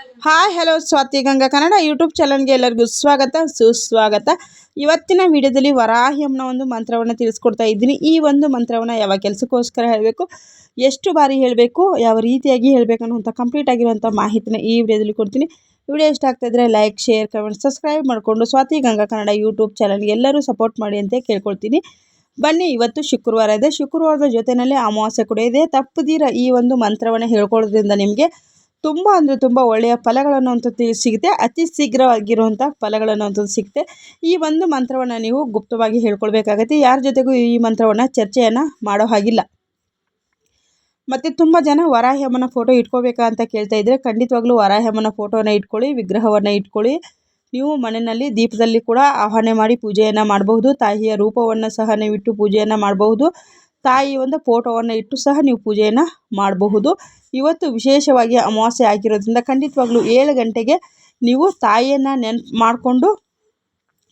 Hi hello Swathi Ganga Kannada YouTube ಚಾನಲ್ಗೆ ಎಲ್ಲರಿಗೂ ಸ್ವಾಗತ ಸುಸ್ವಾಗತ. ಇವತ್ತಿನ ವಿಡಿಯೋದಲ್ಲಿ ವರಾಹಿ ಅಮ್ಮನ ಒಂದು ಮಂತ್ರವನ್ನು ತಿಳಿಸ್ಕೊಡ್ತಾ ಇದ್ದೀನಿ. ಈ ಒಂದು ಮಂತ್ರವನ್ನು ಯಾವ ಕೆಲಸಕ್ಕೋಸ್ಕರ ಹೇಳಬೇಕು, ಎಷ್ಟು ಬಾರಿ ಹೇಳಬೇಕು, ಯಾವ ರೀತಿಯಾಗಿ ಹೇಳಬೇಕು ಅನ್ನುವಂಥ ಕಂಪ್ಲೀಟ್ ಆಗಿರುವಂಥ ಮಾಹಿತಿನ ಈ ವಿಡಿಯೋದಲ್ಲಿ ಕೊಡ್ತೀನಿ. ವಿಡಿಯೋ ಇಷ್ಟ ಆಗ್ತಾ ಇದ್ದರೆ ಲೈಕ್, ಶೇರ್, ಕಮೆಂಟ್, ಸಬ್ಸ್ಕ್ರೈಬ್ ಮಾಡಿಕೊಂಡು ಸ್ವಾತಿ ಗಂಗಾ ಕನ್ನಡ ಯೂಟ್ಯೂಬ್ ಚಾನಲ್ಗೆ ಎಲ್ಲರೂ ಸಪೋರ್ಟ್ ಮಾಡಿ ಅಂತ ಕೇಳ್ಕೊಳ್ತೀನಿ. ಬನ್ನಿ, ಇವತ್ತು ಶುಕ್ರವಾರ ಇದೆ. ಶುಕ್ರವಾರದ ಜೊತೆಯಲ್ಲಿ ಅಮಾವಾಸ್ಯೆ ಕೂಡ ಇದೆ. ತಪ್ಪದಿರ ಈ ಒಂದು ಮಂತ್ರವನ್ನು ಹೇಳ್ಕೊಳ್ಳೋದ್ರಿಂದ ನಿಮಗೆ ತುಂಬ ಅಂದರೆ ತುಂಬ ಒಳ್ಳೆಯ ಫಲಗಳನ್ನುವಂಥದ್ದು ಸಿಗುತ್ತೆ. ಅತಿ ಶೀಘ್ರವಾಗಿರುವಂಥ ಫಲಗಳನ್ನುವಂಥದ್ದು ಸಿಗುತ್ತೆ. ಈ ಒಂದು ಮಂತ್ರವನ್ನು ನೀವು ಗುಪ್ತವಾಗಿ ಹೇಳ್ಕೊಳ್ಬೇಕಾಗತ್ತೆ. ಯಾರ ಜೊತೆಗೂ ಈ ಮಂತ್ರವನ್ನು ಚರ್ಚೆಯನ್ನು ಮಾಡೋ ಹಾಗಿಲ್ಲ. ಮತ್ತು ತುಂಬ ಜನ ವರಾಹಿ ಅಮ್ಮನ ಫೋಟೋ ಇಟ್ಕೋಬೇಕಾ ಅಂತ ಕೇಳ್ತಾ ಇದ್ದರೆ, ಖಂಡಿತವಾಗ್ಲೂ ವರಾಹಿ ಅಮ್ಮನ ಫೋಟೋನ ಇಟ್ಕೊಳ್ಳಿ, ವಿಗ್ರಹವನ್ನು ಇಟ್ಕೊಳ್ಳಿ. ನೀವು ಮನೆಯಲ್ಲಿ ದೀಪದಲ್ಲಿ ಕೂಡ ಆಹ್ವಾನ ಮಾಡಿ ಪೂಜೆಯನ್ನು ಮಾಡಬಹುದು. ತಾಯಿಯ ರೂಪವನ್ನು ಸಹ ನೀವು ಇಟ್ಟು ಪೂಜೆಯನ್ನು ಮಾಡಬಹುದು. ತಾಯಿ ಒಂದು ಫೋಟೋವನ್ನು ಇಟ್ಟು ಸಹ ನೀವು ಪೂಜೆಯನ್ನು ಮಾಡಬಹುದು. ಇವತ್ತು ವಿಶೇಷವಾಗಿ ಅಮಾವಾಸ್ಯೆ ಆಗಿರೋದ್ರಿಂದ ಖಂಡಿತವಾಗ್ಲೂ 7 ಗಂಟೆಗೆ ನೀವು ತಾಯಿಯನ್ನು ನೆನಪು ಮಾಡಿಕೊಂಡು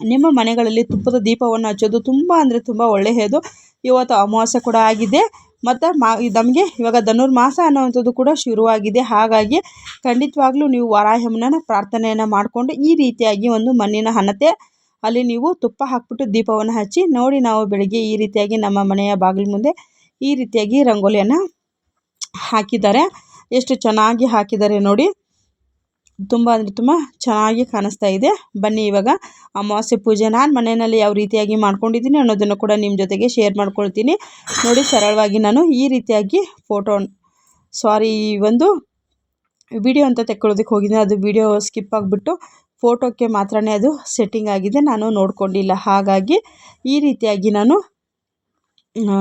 ನಿಮ್ಮ ಮನೆಗಳಲ್ಲಿ ತುಪ್ಪದ ದೀಪವನ್ನು ಹಚ್ಚೋದು ತುಂಬ ಅಂದರೆ ತುಂಬ ಒಳ್ಳೆಯದು. ಇವತ್ತು ಅಮಾವಾಸ್ಯೆ ಕೂಡ ಆಗಿದೆ ಮತ್ತು ನಮಗೆ ಇವಾಗ ಧನುರ್ಮಾಸ ಅನ್ನೋವಂಥದ್ದು ಕೂಡ ಶುರುವಾಗಿದೆ. ಹಾಗಾಗಿ ಖಂಡಿತವಾಗ್ಲೂ ನೀವು ವರಾಹಿ ಅಮ್ಮನ ಪ್ರಾರ್ಥನೆಯನ್ನು ಮಾಡಿಕೊಂಡು ಈ ರೀತಿಯಾಗಿ ಒಂದು ಮಣ್ಣಿನ ಹಣತೆ ಅಲ್ಲಿ ನೀವು ತುಪ್ಪ ಹಾಕ್ಬಿಟ್ಟು ದೀಪವನ್ನು ಹಚ್ಚಿ ನೋಡಿ. ನಾವು ಬೆಳಿಗ್ಗೆ ಈ ರೀತಿಯಾಗಿ ನಮ್ಮ ಮನೆಯ ಬಾಗಿಲು ಮುಂದೆ ಈ ರೀತಿಯಾಗಿ ರಂಗೋಲಿಯನ್ನು ಹಾಕಿದ್ದಾರೆ. ಎಷ್ಟು ಚೆನ್ನಾಗಿ ಹಾಕಿದ್ದಾರೆ ನೋಡಿ, ತುಂಬ ಅಂದರೆ ತುಂಬ ಚೆನ್ನಾಗಿ ಕಾಣಿಸ್ತಾ ಇದೆ. ಬನ್ನಿ, ಇವಾಗ ಅಮಾವಾಸ್ಯೆ ಪೂಜೆ ನಾನು ಮನೆಯಲ್ಲಿ ಯಾವ ರೀತಿಯಾಗಿ ಮಾಡ್ಕೊಂಡಿದ್ದೀನಿ ಅನ್ನೋದನ್ನು ಕೂಡ ನಿಮ್ಮ ಜೊತೆಗೆ ಶೇರ್ ಮಾಡ್ಕೊಳ್ತೀನಿ. ನೋಡಿ, ಸರಳವಾಗಿ ನಾನು ಈ ರೀತಿಯಾಗಿ ಒಂದು ವಿಡಿಯೋ ಅಂತ ತೆಕ್ಕೊಳ್ಳೋದಕ್ಕೆ ಹೋಗಿದ್ದೀನಿ. ಅದು ವಿಡಿಯೋ ಸ್ಕಿಪ್ ಆಗಿಬಿಟ್ಟು ಫೋಟೋಕ್ಕೆ ಮಾತ್ರನೇ ಅದು ಸೆಟ್ಟಿಂಗ್ ಆಗಿದೆ, ನಾನು ನೋಡ್ಕೊಂಡಿಲ್ಲ. ಹಾಗಾಗಿ ಈ ರೀತಿಯಾಗಿ ನಾನು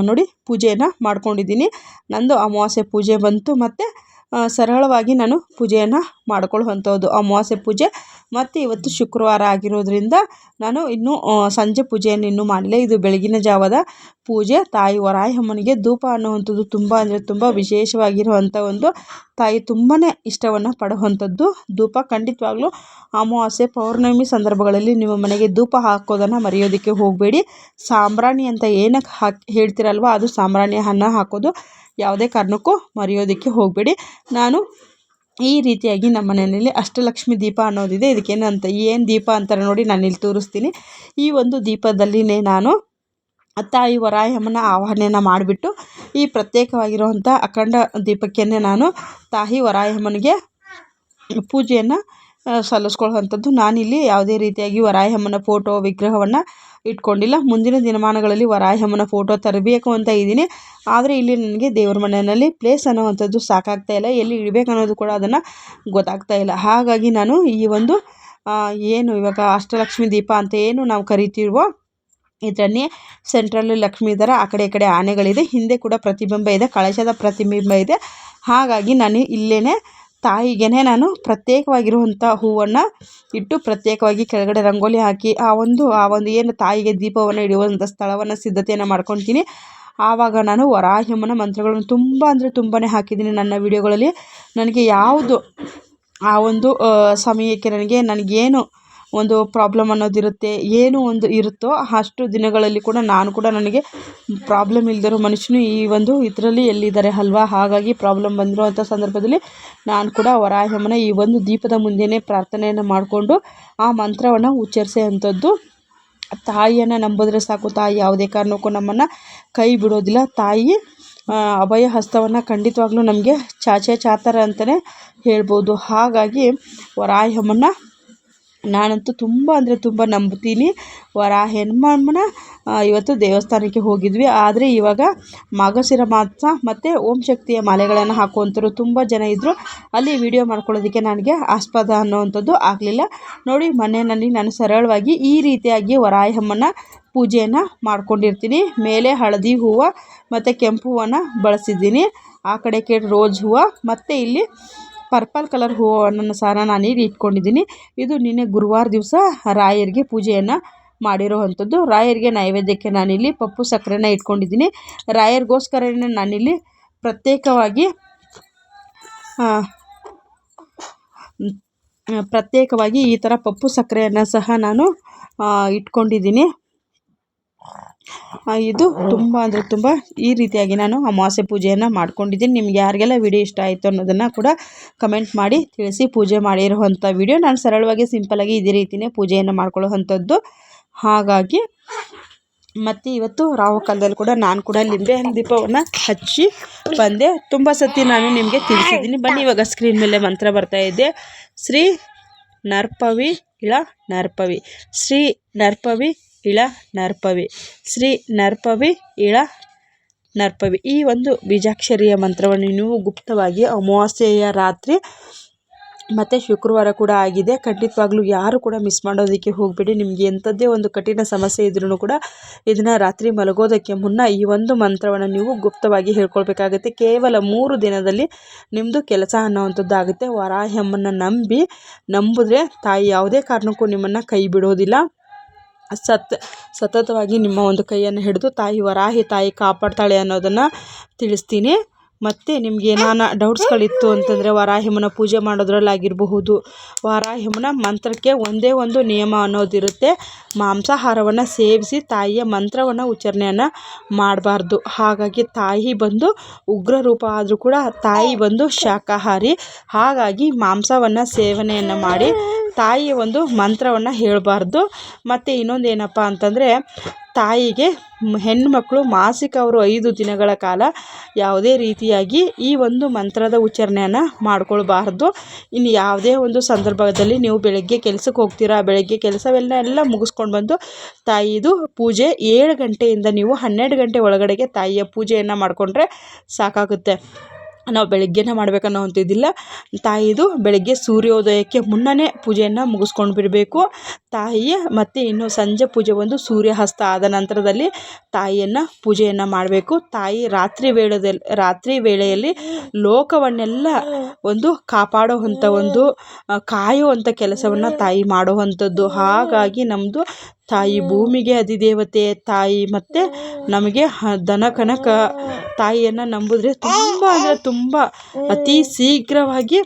ನೋಡಿ ಪೂಜೆಯನ್ನು ಮಾಡ್ಕೊಂಡಿದ್ದೀನಿ. ನಂದು ಅಮಾವಾಸ್ಯೆ ಪೂಜೆ ಬಂತು ಮತ್ತು ಸರಳವಾಗಿ ನಾನು ಪೂಜೆಯನ್ನು ಮಾಡ್ಕೊಳ್ಳುವಂಥದ್ದು ಅಮಾವಾಸ್ಯೆ ಪೂಜೆ. ಮತ್ತು ಇವತ್ತು ಶುಕ್ರವಾರ ಆಗಿರೋದ್ರಿಂದ ನಾನು ಇನ್ನೂ ಸಂಜೆ ಪೂಜೆಯನ್ನು ಇನ್ನೂ ಮಾಡಿಲ್ಲ. ಇದು ಬೆಳಗಿನ ಜಾವದ ಪೂಜೆ. ತಾಯಿ ವರಾಹಿ ಅಮ್ಮನಿಗೆ ಧೂಪ ಅನ್ನುವಂಥದ್ದು ತುಂಬ ಅಂದರೆ ತುಂಬ ವಿಶೇಷವಾಗಿರುವಂಥ ಒಂದು ತಾಯಿ ತುಂಬಾ ಇಷ್ಟವನ್ನು ಪಡುವಂಥದ್ದು ಧೂಪ. ಖಂಡಿತವಾಗ್ಲೂ ಅಮಾವಾಸ್ಯೆ ಪೌರ್ಣಮಿ ಸಂದರ್ಭಗಳಲ್ಲಿ ನಿಮ್ಮ ಮನೆಗೆ ಧೂಪ ಹಾಕೋದನ್ನು ಮರೆಯೋದಕ್ಕೆ ಹೋಗಬೇಡಿ. ಸಾಂಬ್ರಾಣಿ ಅಂತ ಏನಕ್ಕೆ ಹೇಳ್ತೀರಲ್ವ, ಅದು ಸಾಂಬ್ರಾಣಿ ಅನ್ನ ಹಾಕೋದು ಯಾವುದೇ ಕಾರಣಕ್ಕೂ ಮರೆಯೋದಕ್ಕೆ ಹೋಗಬೇಡಿ. ನಾನು ಈ ರೀತಿಯಾಗಿ ನಮ್ಮ ಮನೆಯಲ್ಲಿ ಅಷ್ಟಲಕ್ಷ್ಮಿ ದೀಪ ಅನ್ನೋದಿದೆ. ಏನು ದೀಪ ಅಂತಾರೆ ನೋಡಿ, ನಾನು ಇಲ್ಲಿ ತೋರಿಸ್ತೀನಿ. ಈ ಒಂದು ದೀಪದಲ್ಲಿನೇ ನಾನು ತಾಯಿ ವರಾಹಿ ಅಮ್ಮನ ಆವಾಹನೆಯನ್ನು ಮಾಡಿಬಿಟ್ಟು ಈ ಪ್ರತ್ಯೇಕವಾಗಿರುವಂಥ ಅಖಂಡ ದೀಪಕ್ಕೆ ನಾನು ತಾಯಿ ವರಾಹಿ ಅಮ್ಮನಿಗೆ ಪೂಜೆಯನ್ನು ಸಲ್ಲಿಸ್ಕೊಳ್ಳುವಂಥದ್ದು. ನಾನಿಲ್ಲಿ ಯಾವುದೇ ರೀತಿಯಾಗಿ ವರಾಹಿ ಅಮ್ಮನ ಫೋಟೋ ವಿಗ್ರಹವನ್ನು ಇಟ್ಕೊಂಡಿಲ್ಲ. ಮುಂದಿನ ದಿನಮಾನಗಳಲ್ಲಿ ವರಾಹಿ ಅಮ್ಮನ ಫೋಟೋ ತರಬೇಕು ಅಂತ ಇದ್ದೀನಿ. ಆದರೆ ಇಲ್ಲಿ ನನಗೆ ದೇವ್ರ ಮನೆಯಲ್ಲಿ ಪ್ಲೇಸ್ ಅನ್ನೋವಂಥದ್ದು ಸಾಕಾಗ್ತಾ ಇಲ್ಲ, ಎಲ್ಲಿ ಇಡಬೇಕು ಅನ್ನೋದು ಕೂಡ ಅದನ್ನು ಗೊತ್ತಾಗ್ತಾ ಇಲ್ಲ. ಹಾಗಾಗಿ ನಾನು ಈ ಒಂದು ಏನು ಇವಾಗ ಅಷ್ಟಲಕ್ಷ್ಮಿ ದೀಪ ಅಂತ ಏನು ನಾವು ಕರಿತೀವೋ ಇದನ್ನೇ ಸೆಂಟ್ರಲ್ಲಿ ಲಕ್ಷ್ಮೀ ಇದ್ದಾರೆ, ಆ ಕಡೆ ಈ ಕಡೆ ಆನೆಗಳಿದೆ, ಹಿಂದೆ ಕೂಡ ಪ್ರತಿಬಿಂಬ ಇದೆ, ಕಳಶದ ಪ್ರತಿಬಿಂಬ ಇದೆ. ಹಾಗಾಗಿ ನಾನು ಇಲ್ಲೇ ತಾಯಿಗೆ ನಾನು ಪ್ರತ್ಯೇಕವಾಗಿರುವಂಥ ಹೂವನ್ನು ಇಟ್ಟು ಪ್ರತ್ಯೇಕವಾಗಿ ಕೆಳಗಡೆ ರಂಗೋಲಿ ಹಾಕಿ ಆ ಒಂದು ಏನು ತಾಯಿಗೆ ದೀಪವನ್ನು ಇಡುವಂಥ ಸ್ಥಳವನ್ನು ಸಿದ್ಧತೆಯನ್ನು ಮಾಡ್ಕೊತೀನಿ. ಆವಾಗ ನಾನು ವರಾಹಿ ಅಮ್ಮನ ಮಂತ್ರಗಳನ್ನು ತುಂಬ ಅಂದರೆ ತುಂಬಾ ಹಾಕಿದ್ದೀನಿ ನನ್ನ ವಿಡಿಯೋಗಳಲ್ಲಿ. ನನಗೆ ಯಾವುದು ಆ ಒಂದು ಸಮಯಕ್ಕೆ ನನಗೇನು ಒಂದು ಪ್ರಾಬ್ಲಮ್ ಅನ್ನೋದಿರುತ್ತೆ, ಏನು ಒಂದು ಇರುತ್ತೋ ಅಷ್ಟು ದಿನಗಳಲ್ಲಿ ಕೂಡ ನನಗೆ ಪ್ರಾಬ್ಲಮ್ ಇಲ್ಲದಿರೋ ಮನುಷ್ಯನು ಈ ಒಂದು ಇದರಲ್ಲಿ ಎಲ್ಲಿದ್ದಾರೆ ಅಲ್ವಾ. ಹಾಗಾಗಿ ಪ್ರಾಬ್ಲಮ್ ಬಂದಿರುವಂಥ ಸಂದರ್ಭದಲ್ಲಿ ನಾನು ಕೂಡ ವರಾಹಿ ಅಮ್ಮನ ಈ ಒಂದು ದೀಪದ ಮುಂದೆಯೇ ಪ್ರಾರ್ಥನೆಯನ್ನು ಮಾಡಿಕೊಂಡು ಆ ಮಂತ್ರವನ್ನು ಉಚ್ಚರಿಸೋ ಅಂಥದ್ದು. ತಾಯಿಯನ್ನು ನಂಬಿದ್ರೆ ಸಾಕು, ತಾಯಿ ಯಾವುದೇ ಕಾರಣಕ್ಕೂ ನಮ್ಮನ್ನು ಕೈ ಬಿಡೋದಿಲ್ಲ. ತಾಯಿ ಅಭಯ ಹಸ್ತವನ್ನು ಖಂಡಿತವಾಗ್ಲೂ ನಮಗೆ ಚಾತಾರೆ ಅಂತಲೇ ಹೇಳ್ಬೋದು. ಹಾಗಾಗಿ ವರಾಹಿ ಅಮ್ಮನ ನಾನಂತೂ ತುಂಬ ಅಂದರೆ ತುಂಬ ನಂಬ್ತೀನಿ. ವರಾಹಿ ಅಮ್ಮನ ಇವತ್ತು ದೇವಸ್ಥಾನಕ್ಕೆ ಹೋಗಿದ್ವಿ. ಆದರೆ ಇವಾಗ ಮಾಘಶಿರ ಮಾಸ ಮತ್ತು ಓಂ ಶಕ್ತಿಯ ಮಾಲೆಗಳನ್ನು ಹಾಕುವಂಥವ್ರು ತುಂಬ ಜನ ಇದ್ದರು. ಅಲ್ಲಿ ವಿಡಿಯೋ ಮಾಡ್ಕೊಳ್ಳೋದಕ್ಕೆ ನನಗೆ ಆಸ್ಪದ ಅನ್ನೋವಂಥದ್ದು ಆಗಲಿಲ್ಲ. ನೋಡಿ, ಮನೆಯಲ್ಲಿ ನಾನು ಸರಳವಾಗಿ ಈ ರೀತಿಯಾಗಿ ವರಾಹಿ ಅಮ್ಮನ ಪೂಜೆಯನ್ನು ಮಾಡ್ಕೊಂಡಿರ್ತೀನಿ. ಮೇಲೆ ಹಳದಿ ಹೂವು ಮತ್ತು ಕೆಂಪು ಹೂವನ್ನು ಬಳಸಿದ್ದೀನಿ. ಆ ಕಡೆ ರೋಸ್ ಹೂವು ಮತ್ತು ಇಲ್ಲಿ ಪರ್ಪಲ್ ಕಲರ್ ಹೂವನ್ನು ಸಹ ನಾನು ಇಲ್ಲಿ ಇಟ್ಕೊಂಡಿದ್ದೀನಿ. ಇದು ನಿನ್ನೆ ಗುರುವಾರ ದಿವಸ ರಾಯರಿಗೆ ಪೂಜೆಯನ್ನು ಮಾಡಿರೋವಂಥದ್ದು. ರಾಯರಿಗೆ ನೈವೇದ್ಯಕ್ಕೆ ನಾನಿಲ್ಲಿ ಪಪ್ಪು ಸಕ್ಕರೆನ ಇಟ್ಕೊಂಡಿದ್ದೀನಿ. ರಾಯರಿಗೋಸ್ಕರನೇ ನಾನಿಲ್ಲಿ ಪ್ರತ್ಯೇಕವಾಗಿ ಈ ಥರ ಪಪ್ಪು ಸಕ್ಕರೆಯನ್ನು ಸಹ ನಾನು ಇಟ್ಕೊಂಡಿದ್ದೀನಿ. ಇದು ತುಂಬ ಅಂದರೆ ತುಂಬ ಈ ರೀತಿಯಾಗಿ ನಾನು ಅಮಾವಾಸ್ಯೆ ಪೂಜೆಯನ್ನು ಮಾಡ್ಕೊಂಡಿದ್ದೀನಿ. ನಿಮ್ಗೆ ಯಾರಿಗೆಲ್ಲ ವಿಡಿಯೋ ಇಷ್ಟ ಆಯಿತು ಅನ್ನೋದನ್ನು ಕೂಡ ಕಮೆಂಟ್ ಮಾಡಿ ತಿಳಿಸಿ. ಪೂಜೆ ಮಾಡಿರುವಂಥ ವಿಡಿಯೋ ನಾನು ಸರಳವಾಗಿ ಸಿಂಪಲ್ಲಾಗಿ ಇದೇ ರೀತಿಯೇ ಪೂಜೆಯನ್ನು ಮಾಡ್ಕೊಳ್ಳೋವಂಥದ್ದು. ಹಾಗಾಗಿ ಮತ್ತು ಇವತ್ತು ರಾಹುಕಾಲದಲ್ಲಿ ಕೂಡ ನಾನು ಕೂಡ ಲಿಂಬೆಹಣ್ಣು ದೀಪವನ್ನು ಹಚ್ಚಿ ಬಂದೆ. ತುಂಬ ಸತಿ ನಾನು ನಿಮಗೆ ತಿಳಿಸಿದ್ದೀನಿ. ಬನ್ನಿ ಇವಾಗ ಸ್ಕ್ರೀನ್ ಮೇಲೆ ಮಂತ್ರ ಬರ್ತಾ ಇದೆ. ಶ್ರೀ ನರ್ಪವಿ ಇಳ ನರ್ಪವಿ, ಶ್ರೀ ನರ್ಪವಿ ಇಳ ನರ್ಪವಿ, ಶ್ರೀ ನರ್ಪವಿ ಇಳ ನರ್ಪವಿ. ಈ ಒಂದು ಬೀಜಾಕ್ಷರಿಯ ಮಂತ್ರವನ್ನು ನೀವು ಗುಪ್ತವಾಗಿ ಅಮಾವಾಸ್ಯೆಯ ರಾತ್ರಿ ಮತ್ತು ಶುಕ್ರವಾರ ಕೂಡ ಆಗಿದೆ, ಖಂಡಿತವಾಗ್ಲೂ ಯಾರು ಕೂಡ ಮಿಸ್ ಮಾಡೋದಕ್ಕೆ ಹೋಗಬೇಡಿ. ನಿಮಗೆ ಎಂಥದ್ದೇ ಒಂದು ಕಠಿಣ ಸಮಸ್ಯೆ ಇದ್ರೂ ಕೂಡ ಇದನ್ನು ರಾತ್ರಿ ಮಲಗೋದಕ್ಕೆ ಮುನ್ನ ಈ ಒಂದು ಮಂತ್ರವನ್ನು ನೀವು ಗುಪ್ತವಾಗಿ ಹೇಳ್ಕೊಳ್ಬೇಕಾಗುತ್ತೆ. ಕೇವಲ 3 ದಿನದಲ್ಲಿ ನಿಮ್ಮದು ಕೆಲಸ ಅನ್ನೋವಂಥದ್ದು ಆಗುತ್ತೆ. ವರಾಹಮ್ಮನ್ನು ನಂಬಿದ್ರೆ ತಾಯಿ ಯಾವುದೇ ಕಾರಣಕ್ಕೂ ನಿಮ್ಮನ್ನು ಕೈ ಬಿಡೋದಿಲ್ಲ. ಸತತವಾಗಿ ನಿಮ್ಮ ಒಂದು ಕೈಯನ್ನು ಹಿಡಿದು ತಾಯಿ ವರಾಹಿ ತಾಯಿ ಕಾಪಾಡ್ತಾಳೆ ಅನ್ನೋದನ್ನು ತಿಳಿಸ್ತೀನಿ. ಮತ್ತು ನಿಮ್ಗೆ ಏನಾನ ಡೌಟ್ಸ್ಗಳಿತ್ತು ಅಂತಂದರೆ ವರಾಹಮ್ಮನ ಪೂಜೆ ಮಾಡೋದ್ರಲ್ಲಾಗಿರಬಹುದು, ವರಾಹಮ್ಮನ ಮಂತ್ರಕ್ಕೆ ಒಂದೇ ಒಂದು ನಿಯಮ ಅನ್ನೋದಿರುತ್ತೆ. ಮಾಂಸಾಹಾರವನ್ನು ಸೇವಿಸಿ ತಾಯಿಯ ಮಂತ್ರವನ್ನು ಉಚ್ಚಾರಣೆಯನ್ನು ಮಾಡಬಾರ್ದು. ಹಾಗಾಗಿ ತಾಯಿ ಬಂದು ಉಗ್ರ ರೂಪ ಆದರೂ ಕೂಡ ತಾಯಿ ಬಂದು ಶಾಕಾಹಾರಿ. ಹಾಗಾಗಿ ಮಾಂಸವನ್ನು ಸೇವನೆಯನ್ನು ಮಾಡಿ ತಾಯಿಯ ಒಂದು ಮಂತ್ರವನ್ನು ಹೇಳಬಾರ್ದು. ಮತ್ತು ಇನ್ನೊಂದು ಏನಪ್ಪ ಅಂತಂದರೆ ತಾಯಿಗೆ ಹೆಣ್ಣುಮಕ್ಕಳು ಮಾಸಿಕ ಅವರು 5 ದಿನಗಳ ಕಾಲ ಯಾವುದೇ ರೀತಿಯಾಗಿ ಈ ಒಂದು ಮಂತ್ರದ ಉಚ್ಚಾರಣೆಯನ್ನು ಮಾಡ್ಕೊಳ್ಬಾರ್ದು. ಇನ್ನು ಯಾವುದೇ ಒಂದು ಸಂದರ್ಭದಲ್ಲಿ ನೀವು ಬೆಳಗ್ಗೆ ಕೆಲಸಕ್ಕೆ ಹೋಗ್ತೀರಾ, ಬೆಳಗ್ಗೆ ಕೆಲಸವೆಲ್ಲ ಮುಗಿಸ್ಕೊಂಡು ಬಂದು ತಾಯಿದು ಪೂಜೆ 7 ಗಂಟೆಯಿಂದ ನೀವು 12 ಗಂಟೆ ಒಳಗಡೆಗೆ ತಾಯಿಯ ಪೂಜೆಯನ್ನು ಮಾಡಿಕೊಂಡ್ರೆ ಸಾಕಾಗುತ್ತೆ. ನಾವು ಬೆಳಗ್ಗೆನೇ ಮಾಡಬೇಕನ್ನೋ ಅಂತಿದ್ದಿಲ್ಲ. ತಾಯಿದು ಬೆಳಗ್ಗೆ ಸೂರ್ಯೋದಯಕ್ಕೆ ಮುನ್ನವೇ ಪೂಜೆಯನ್ನು ಮುಗಿಸ್ಕೊಂಡು ಬಿಡಬೇಕು ತಾಯಿಯ. ಮತ್ತು ಇನ್ನು ಸಂಜೆ ಪೂಜೆ ಒಂದು ಸೂರ್ಯಾಸ್ತ ಆದ ನಂತರದಲ್ಲಿ ತಾಯಿಯನ್ನು ಪೂಜೆಯನ್ನು ಮಾಡಬೇಕು. ತಾಯಿ ರಾತ್ರಿ ವೇಳೆಯಲ್ಲಿ ಲೋಕವನ್ನೆಲ್ಲ ಒಂದು ಕಾಪಾಡುವಂಥ ಒಂದು ಕಾಯುವಂಥ ಕೆಲಸವನ್ನು ತಾಯಿ ಮಾಡುವಂಥದ್ದು. ಹಾಗಾಗಿ ನಮ್ಮದು ತಾಯಿ ಭೂಮಿಗೆ ಅಧಿದೇವತೆ ತಾಯಿ. ಮತ್ತು ನಮಗೆ ದನ ಕನಕ ತಾಯಿಯನ್ನು ನಂಬಿದ್ರೆ ತುಂಬ ಅಂದರೆ ತುಂಬ ಅತಿ ಶೀಘ್ರವಾಗಿ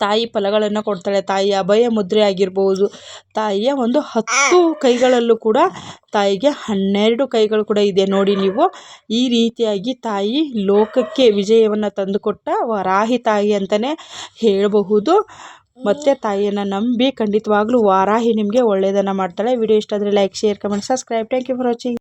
ತಾಯಿ ಫಲಗಳನ್ನು ಕೊಡ್ತಾಳೆ. ತಾಯಿಯ ಅಭಯ ಮುದ್ರೆ ಆಗಿರ್ಬೋದು, ತಾಯಿಯ ಒಂದು 10 ಕೈಗಳಲ್ಲೂ ಕೂಡ ತಾಯಿಗೆ 12 ಕೈಗಳು ಕೂಡ ಇದೆ ನೋಡಿ ನೀವು. ಈ ರೀತಿಯಾಗಿ ತಾಯಿ ಲೋಕಕ್ಕೆ ವಿಜಯವನ್ನು ತಂದುಕೊಟ್ಟ ವರಾಹಿ ತಾಯಿ ಅಂತಲೇ ಹೇಳಬಹುದು. ಮತ್ತು ತಾಯಿಯನ್ನು ನಂಬಿ ಖಂಡಿತವಾಗ್ಲೂ ವಾರಾಹಿ ನಿಮಗೆ ಒಳ್ಳೆಯದನ್ನು ಮಾಡ್ತಾಳೆ. ವಿಡಿಯೋ ಇಷ್ಟ ಆದರೆ like, share, comment, subscribe. Thank you for watching.